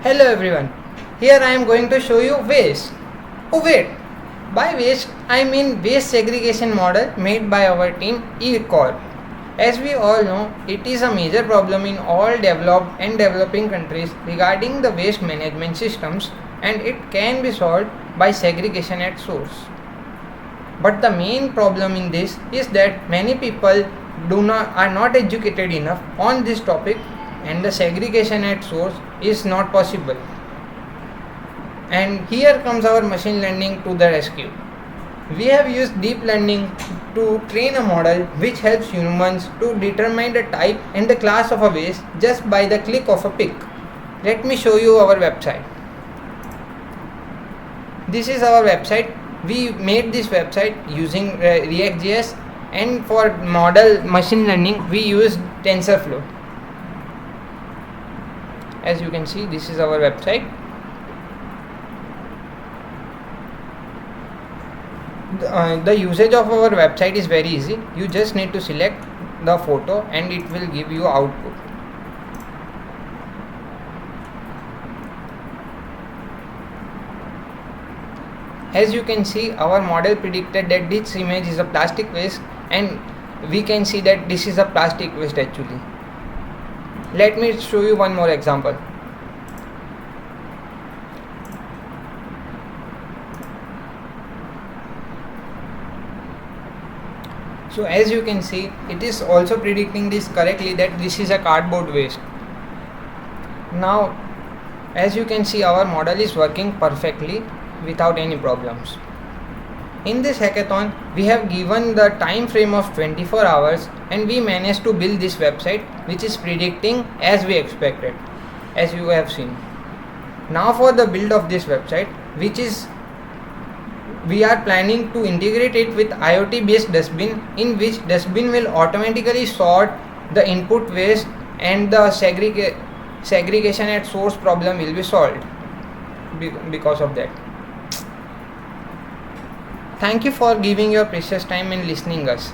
Hello everyone, here I am going to show you waste. Oh wait, by waste I mean waste segregation model made by our team eCorp. As we all know, it is a major problem in all developed and developing countries regarding the waste management systems, and it can be solved by segregation at source. But the main problem in this is that many people are not educated enough on this topic, and the segregation at source is not possible. And here comes our machine learning to the rescue. We have used deep learning to train a model which helps humans to determine the type and the class of a waste just by the click of a pick. Let me show you our website. This is our website. We made this website using React.js, and for model machine learning we used TensorFlow. As you can see, this is our website. The usage of our website is very easy. You just need to select the photo and it will give you output. As you can see, our model predicted that this image is a plastic waste, and we can see that this is a plastic waste actually. Let me show you one more example. So as you can see, it is also predicting this correctly that this is a cardboard waste. Now as you can see, our model is working perfectly without any problems. In this hackathon, we have given the time frame of 24 hours and we managed to build this website which is predicting as we expected, as you have seen. Now for the build of this website, we are planning to integrate it with IoT based dustbin, in which dustbin will automatically sort the input waste and the segregation at source problem will be solved because of that. Thank you for giving your precious time and listening us.